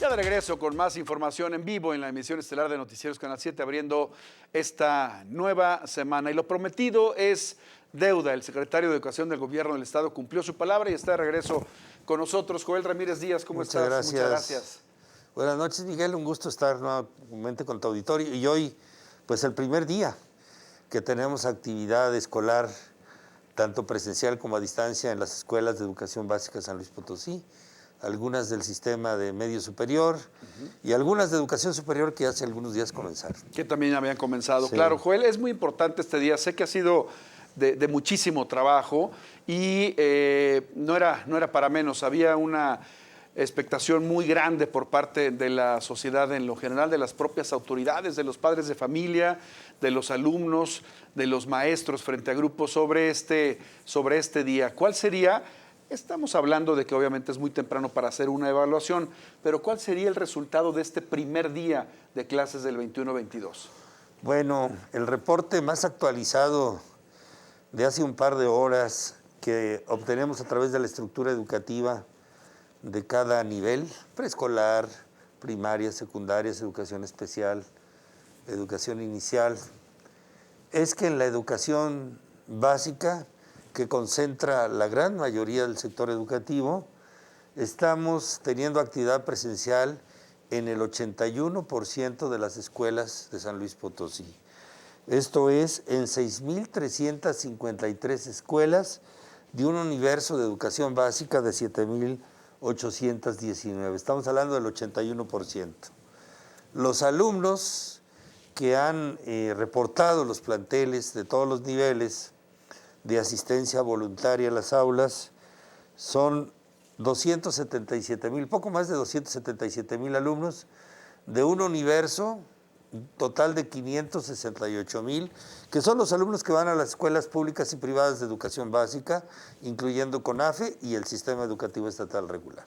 Ya de regreso con más información en vivo en la emisión estelar de Noticieros Canal 7, abriendo esta nueva semana. Y lo prometido es deuda. El secretario de Educación del Gobierno del Estado cumplió su palabra y está de regreso con nosotros. Joel Ramírez Díaz, ¿cómo Muchas estás? gracias. Muchas gracias. Buenas noches, Miguel. Un gusto estar nuevamente con tu auditorio. Y hoy, pues el primer día que tenemos actividad escolar, tanto presencial como a distancia, en las escuelas de educación básica San Luis Potosí, algunas del sistema de medio superior y algunas de educación superior que hace algunos días comenzaron. Que también habían comenzado. Sí. Claro, Joel, es muy importante este día. Sé que ha sido de muchísimo trabajo y no era para menos. Había una expectación muy grande por parte de la sociedad en lo general, de las propias autoridades, de los padres de familia, de los alumnos, de los maestros frente a grupos sobre este día. ¿Cuál sería? Estamos hablando de que obviamente es muy temprano para hacer una evaluación, pero ¿cuál sería el resultado de este primer día de clases del 21-22? Bueno, el reporte más actualizado de hace un par de horas que obtenemos a través de la estructura educativa de cada nivel, preescolar, primaria, secundaria, educación especial, educación inicial, es que en la educación básica, que concentra la gran mayoría del sector educativo, estamos teniendo actividad presencial en el 81% de las escuelas de San Luis Potosí. Esto es en 6,353 escuelas de un universo de educación básica de 7,819. Estamos hablando del 81%. Los alumnos que han reportado los planteles de todos los niveles de asistencia voluntaria a las aulas son 277,000, poco más de 277,000 alumnos de un universo total de 568,000, que son los alumnos que van a las escuelas públicas y privadas de educación básica, incluyendo CONAFE y el Sistema Educativo Estatal Regular.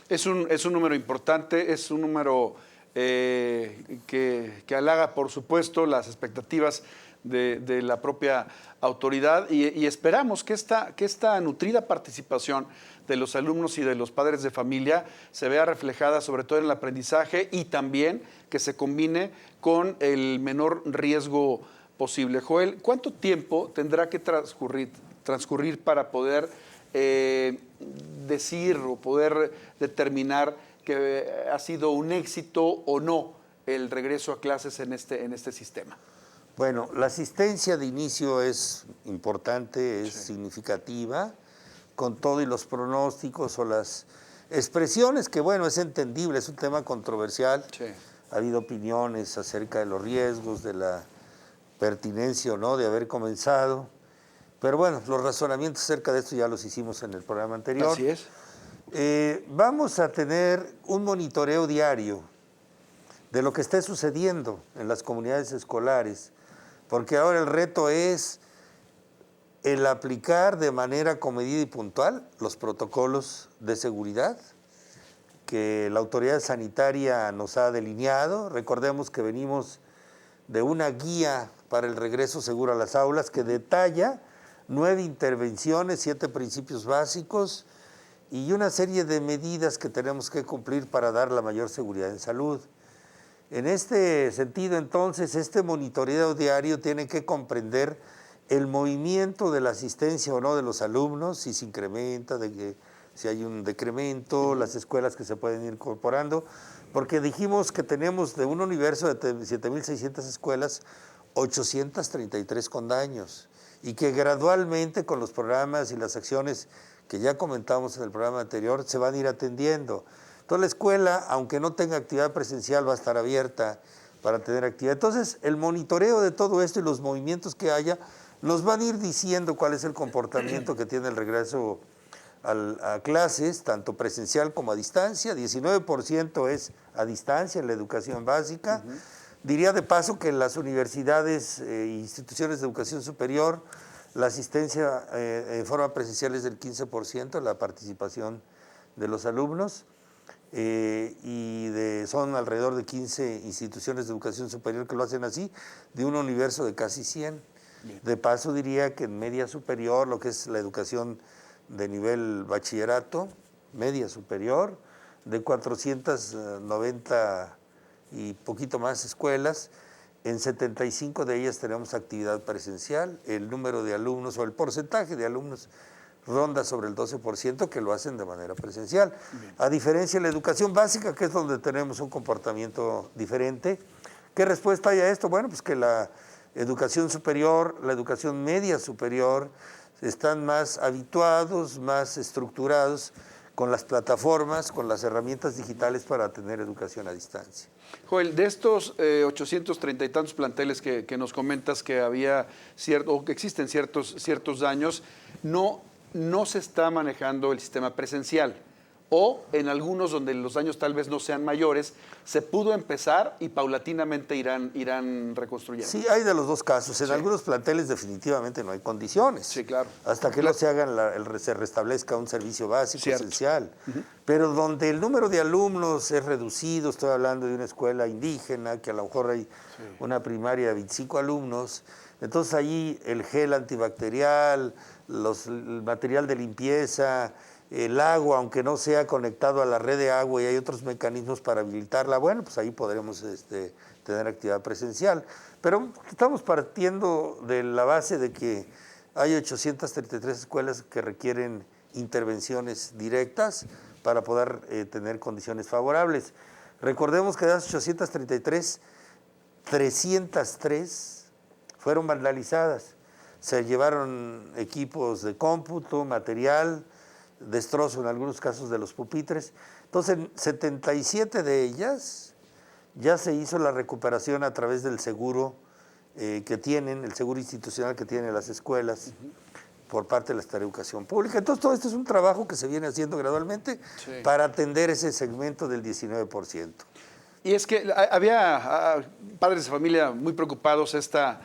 Es un número importante, es un número que halaga, por supuesto, las expectativas de la propia autoridad y esperamos que esta nutrida participación de los alumnos y de los padres de familia se vea reflejada sobre todo en el aprendizaje y también que se combine con el menor riesgo posible. Joel, ¿cuánto tiempo tendrá que transcurrir para poder decir o poder determinar que ha sido un éxito o no el regreso a clases en este sistema? Bueno, la asistencia de inicio es importante, es significativa, con todo y los pronósticos o las expresiones, que bueno, es entendible, es un tema controversial. Sí. Ha habido opiniones acerca de los riesgos, de la pertinencia o no de haber comenzado. Pero bueno, los razonamientos acerca de esto ya los hicimos en el programa anterior. Así es. Vamos a tener un monitoreo diario de lo que esté sucediendo en las comunidades escolares, porque ahora el reto es el aplicar de manera comedida y puntual los protocolos de seguridad que la autoridad sanitaria nos ha delineado. Recordemos que venimos de una guía para el regreso seguro a las aulas que detalla 9 intervenciones, 7 principios básicos y una serie de medidas que tenemos que cumplir para dar la mayor seguridad en salud. En este sentido, entonces, este monitoreo diario tiene que comprender el movimiento de la asistencia o no de los alumnos, si se incrementa, si hay un decremento, las escuelas que se pueden ir incorporando, porque dijimos que tenemos de un universo de 7,600 escuelas, 833 con daños, y que gradualmente con los programas y las acciones que ya comentamos en el programa anterior, se van a ir atendiendo. Entonces la escuela, aunque no tenga actividad presencial, va a estar abierta para tener actividad. Entonces el monitoreo de todo esto y los movimientos que haya, nos van a ir diciendo cuál es el comportamiento que tiene el regreso a clases, tanto presencial como a distancia. 19% es a distancia en la educación básica. Diría de paso que en las universidades e instituciones de educación superior, la asistencia en forma presencial es del 15%, la participación de los alumnos, son alrededor de 15 instituciones de educación superior que lo hacen así, de un universo de casi 100. Bien. De paso diría que en media superior, lo que es la educación de nivel bachillerato, media superior, de 490 y poquito más escuelas. En 75 de ellas tenemos actividad presencial. El número de alumnos o el porcentaje de alumnos ronda sobre el 12% que lo hacen de manera presencial. Bien. A diferencia de la educación básica, que es donde tenemos un comportamiento diferente. ¿Qué respuesta hay a esto? Bueno, pues que la educación superior, la educación media superior, están más habituados, más estructurados con las plataformas, con las herramientas digitales para tener educación a distancia. Joel, de estos 830 y tantos planteles que nos comentas que había o que existen ciertos daños, no se está manejando el sistema presencial. O en algunos donde los daños tal vez no sean mayores, se pudo empezar y paulatinamente irán reconstruyendo. Sí, hay de los dos casos. En algunos planteles definitivamente no hay condiciones. Sí, claro. Hasta que no se hagan se restablezca un servicio básico esencial. Pero donde el número de alumnos es reducido, estoy hablando de una escuela indígena, que a lo mejor hay una primaria de 25 alumnos, entonces allí el gel antibacterial, el material de limpieza, el agua, aunque no sea conectado a la red de agua y hay otros mecanismos para habilitarla, bueno, pues ahí podremos tener actividad presencial. Pero estamos partiendo de la base de que hay 833 escuelas que requieren intervenciones directas para poder tener condiciones favorables. Recordemos que de las 833, 303 fueron vandalizadas. Se llevaron equipos de cómputo, material, destrozo en algunos casos de los pupitres. Entonces, en 77 de ellas ya se hizo la recuperación a través del seguro que tienen, el seguro institucional que tienen las escuelas por parte de la educación pública. Entonces, todo esto es un trabajo que se viene haciendo gradualmente para atender ese segmento del 19%. Y es que había padres de familia muy preocupados esta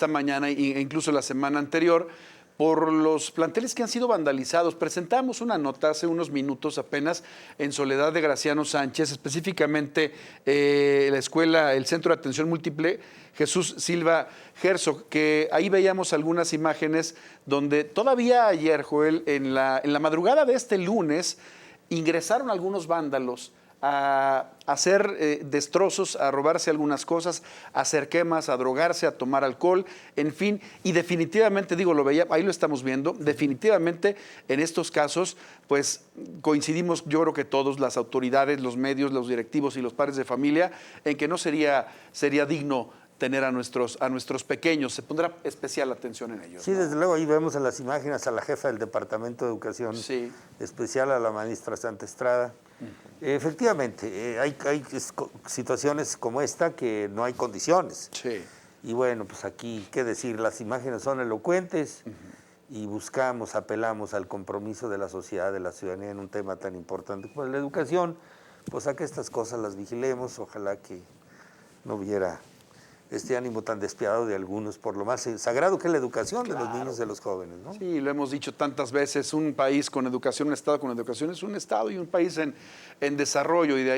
mañana e incluso la semana anterior por los planteles que han sido vandalizados. Presentamos una nota hace unos minutos apenas en Soledad de Graciano Sánchez, específicamente la escuela, el Centro de Atención Múltiple Jesús Silva Herzog, que ahí veíamos algunas imágenes donde todavía ayer, Joel, en la madrugada de este lunes, ingresaron algunos vándalos a hacer destrozos, a robarse algunas cosas, a hacer quemas, a drogarse, a tomar alcohol, en fin, y definitivamente, digo, lo veía, ahí lo estamos viendo, definitivamente en estos casos, pues coincidimos, yo creo que todos, las autoridades, los medios, los directivos y los padres de familia, en que no sería digno tener a nuestros pequeños, se pondrá especial atención en ellos. Sí, ¿no? Desde luego ahí vemos en las imágenes a la jefa del Departamento de Educación Especial, a la maestra Santa Estrada. Efectivamente, hay situaciones como esta que no hay condiciones. Sí. Y bueno, pues aquí, qué decir, las imágenes son elocuentes y apelamos al compromiso de la sociedad, de la ciudadanía en un tema tan importante como la educación, pues a que estas cosas las vigilemos, ojalá que no hubiera este ánimo tan despiadado de algunos por lo más sagrado que es la educación de los niños y de los jóvenes, ¿no? Sí, lo hemos dicho tantas veces, un país con educación, un Estado con educación es un Estado y un país en desarrollo, y de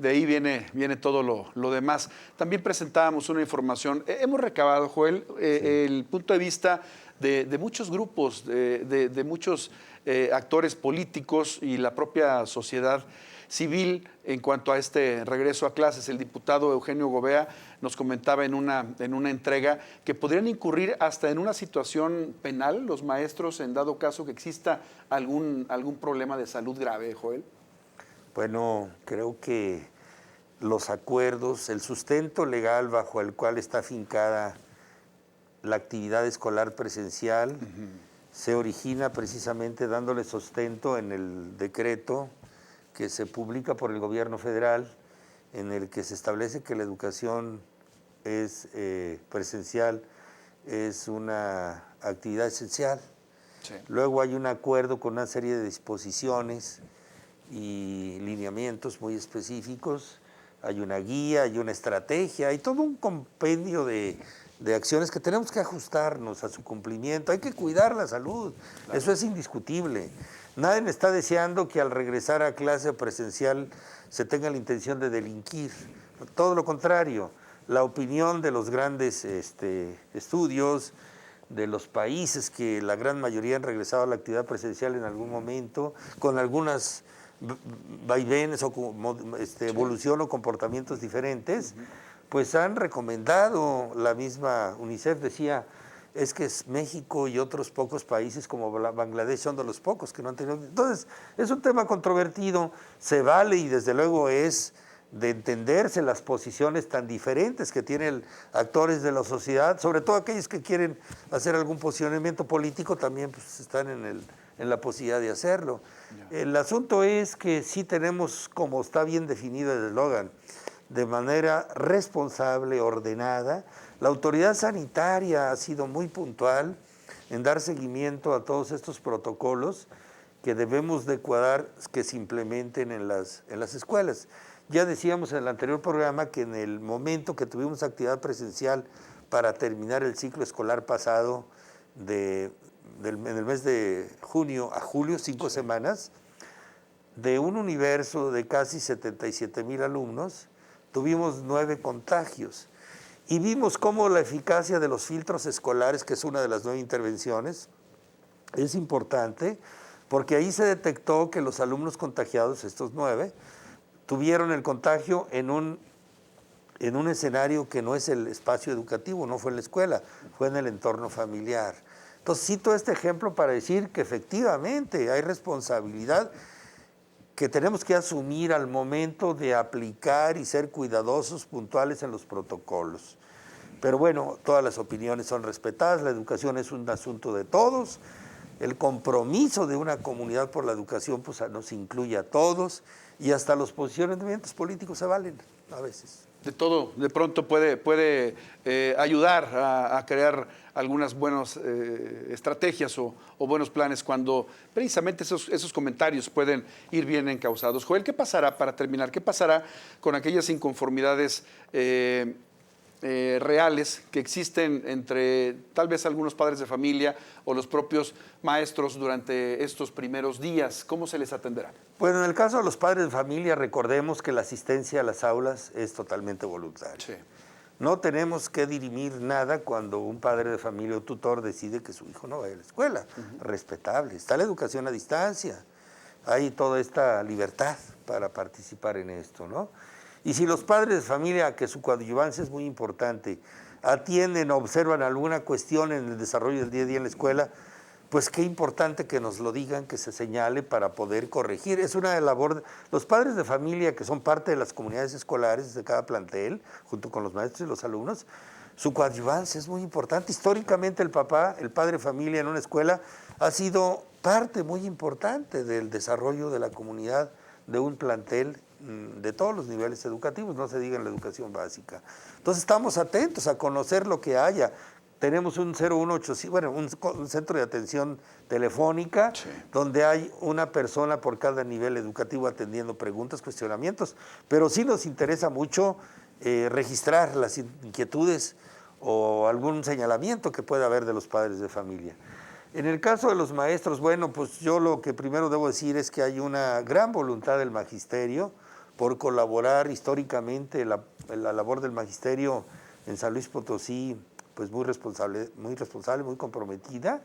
ahí viene todo lo demás. También presentábamos una información, hemos recabado, Joel, el punto de vista de muchos grupos, de muchos actores políticos y la propia sociedad civil en cuanto a este regreso a clases. El diputado Eugenio Gobea nos comentaba en una entrega que podrían incurrir hasta en una situación penal los maestros en dado caso que exista algún problema de salud grave, Joel. Bueno, creo que los acuerdos, el sustento legal bajo el cual está afincada la actividad escolar presencial se origina precisamente dándole sustento en el decreto que se publica por el gobierno federal, en el que se establece que la educación presencial es una actividad esencial. Sí. Luego hay un acuerdo con una serie de disposiciones y lineamientos muy específicos, hay una guía, hay una estrategia, hay todo un compendio de acciones que tenemos que ajustarnos a su cumplimiento. Hay que cuidar la salud, claro. Eso es indiscutible. Nadie está deseando que al regresar a clase presencial se tenga la intención de delinquir. Todo lo contrario, la opinión de los grandes estudios, de los países que la gran mayoría han regresado a la actividad presencial en algún momento, con algunas vaivenes o evolución o comportamientos diferentes, pues han recomendado, la misma UNICEF decía, es que México y otros pocos países como Bangladesh son de los pocos que no han tenido. Entonces, es un tema controvertido, se vale y desde luego es de entenderse las posiciones tan diferentes que tienen actores de la sociedad, sobre todo aquellos que quieren hacer algún posicionamiento político, también pues, están en la posibilidad de hacerlo. El asunto es que sí tenemos, como está bien definido el eslogan, de manera responsable, ordenada. La autoridad sanitaria ha sido muy puntual en dar seguimiento a todos estos protocolos que debemos de cuidar que se implementen en las escuelas. Ya decíamos en el anterior programa que en el momento que tuvimos actividad presencial para terminar el ciclo escolar pasado en el mes de junio a julio, 5 semanas, de un universo de casi 77,000 alumnos, tuvimos 9 contagios. Y vimos cómo la eficacia de los filtros escolares, que es una de las 9 intervenciones, es importante, porque ahí se detectó que los alumnos contagiados, estos 9, tuvieron el contagio en un escenario que no es el espacio educativo, no fue en la escuela, fue en el entorno familiar. Entonces cito este ejemplo para decir que efectivamente hay responsabilidad que tenemos que asumir al momento de aplicar y ser cuidadosos, puntuales en los protocolos. Pero bueno, todas las opiniones son respetadas, la educación es un asunto de todos, el compromiso de una comunidad por la educación pues, nos incluye a todos y hasta los posicionamientos políticos se valen a veces. De todo, de pronto puede ayudar a crear algunas buenas estrategias o buenos planes cuando precisamente esos comentarios pueden ir bien encausados. Joel, ¿qué pasará, para terminar, qué pasará con aquellas inconformidades reales que existen entre tal vez algunos padres de familia o los propios maestros durante estos primeros días? ¿Cómo se les atenderá? Bueno, en el caso de los padres de familia, recordemos que la asistencia a las aulas es totalmente voluntaria. Sí. No tenemos que dirimir nada cuando un padre de familia o tutor decide que su hijo no vaya a la escuela. Respetable. Está la educación a distancia. Hay toda esta libertad para participar en esto, ¿no? Y si los padres de familia, que su coadyuvancia es muy importante, atienden o observan alguna cuestión en el desarrollo del día a día en la escuela, pues qué importante que nos lo digan, que se señale para poder corregir. Es una labor. Los padres de familia, que son parte de las comunidades escolares de cada plantel, junto con los maestros y los alumnos, su coadyuvancia es muy importante. Históricamente el padre de familia en una escuela, ha sido parte muy importante del desarrollo de la comunidad de un plantel de todos los niveles educativos, no se diga en la educación básica. Entonces estamos atentos a conocer lo que haya. Tenemos un 018, bueno, un centro de atención telefónica, sí, donde hay una persona por cada nivel educativo atendiendo preguntas, cuestionamientos, pero sí nos interesa mucho registrar las inquietudes o algún señalamiento que pueda haber de los padres de familia. En el caso de los maestros, bueno, pues yo lo que primero debo decir es que hay una gran voluntad del magisterio por colaborar históricamente. La labor del magisterio en San Luis Potosí, pues muy responsable, muy comprometida,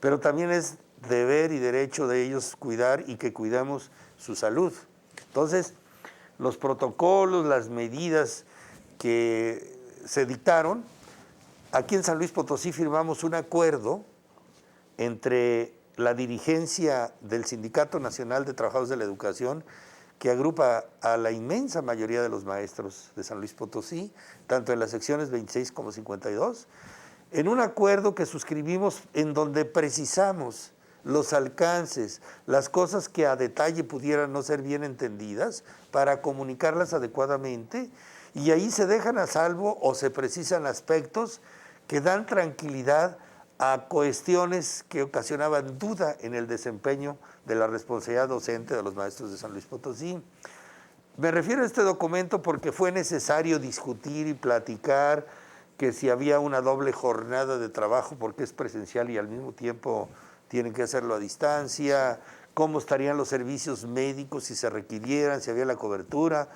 pero también es deber y derecho de ellos cuidar y que cuidamos su salud. Entonces, los protocolos, las medidas que se dictaron, aquí en San Luis Potosí firmamos un acuerdo entre la dirigencia del Sindicato Nacional de Trabajadores de la Educación, que agrupa a la inmensa mayoría de los maestros de San Luis Potosí, tanto en las secciones 26 como 52, en un acuerdo que suscribimos en donde precisamos los alcances, las cosas que a detalle pudieran no ser bien entendidas, para comunicarlas adecuadamente, y ahí se dejan a salvo o se precisan aspectos que dan tranquilidad a cuestiones que ocasionaban duda en el desempeño de la responsabilidad docente de los maestros de San Luis Potosí. Me refiero a este documento porque fue necesario discutir y platicar que si había una doble jornada de trabajo porque es presencial y al mismo tiempo tienen que hacerlo a distancia, cómo estarían los servicios médicos si se requirieran, si había la cobertura.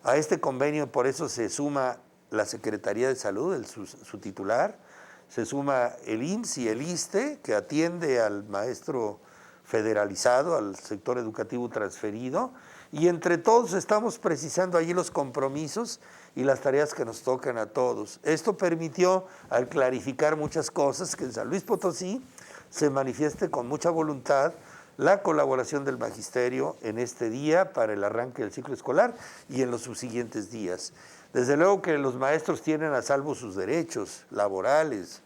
A este convenio por eso se suma la Secretaría de Salud, su titular, se suma el IMSS y el ISSSTE, que atiende al maestro federalizado, al sector educativo transferido, y entre todos estamos precisando allí los compromisos y las tareas que nos tocan a todos. Esto permitió, al clarificar muchas cosas, que en San Luis Potosí se manifieste con mucha voluntad la colaboración del magisterio en este día para el arranque del ciclo escolar y en los subsiguientes días. Desde luego que los maestros tienen a salvo sus derechos laborales.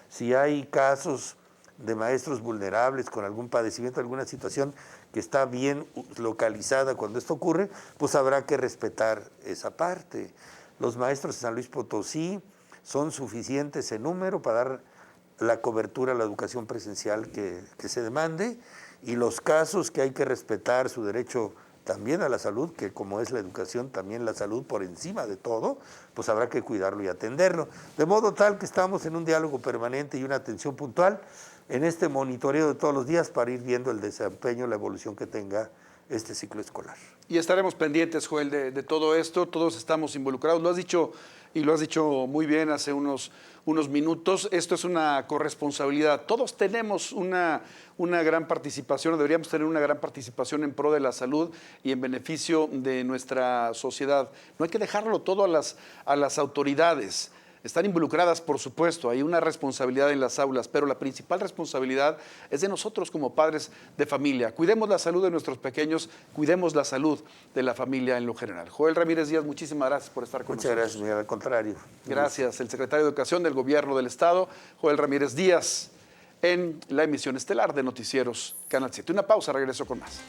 Si hay casos de maestros vulnerables con algún padecimiento, alguna situación que está bien localizada cuando esto ocurre, pues habrá que respetar esa parte. Los maestros de San Luis Potosí son suficientes en número para dar la cobertura a la educación presencial que se demande, y los casos que hay que respetar su derecho también a la salud, que como es la educación, también la salud por encima de todo, pues habrá que cuidarlo y atenderlo. De modo tal que estamos en un diálogo permanente y una atención puntual en este monitoreo de todos los días para ir viendo el desempeño, la evolución que tenga este ciclo escolar. Y estaremos pendientes, Joel, de todo esto. Todos estamos involucrados. Lo has dicho y lo has dicho muy bien hace unos minutos. Esto es una corresponsabilidad. Todos tenemos una gran participación, o deberíamos tener una gran participación en pro de la salud y en beneficio de nuestra sociedad. No hay que dejarlo todo a las autoridades. Están involucradas, por supuesto, hay una responsabilidad en las aulas, pero la principal responsabilidad es de nosotros como padres de familia. Cuidemos la salud de nuestros pequeños, cuidemos la salud de la familia en lo general. Joel Ramírez Díaz, muchísimas gracias por estar con nosotros. Muchas gracias, Miguel, al contrario. Gracias, el secretario de Educación del Gobierno del Estado, Joel Ramírez Díaz, en la emisión estelar de Noticieros Canal 7. Una pausa, regreso con más.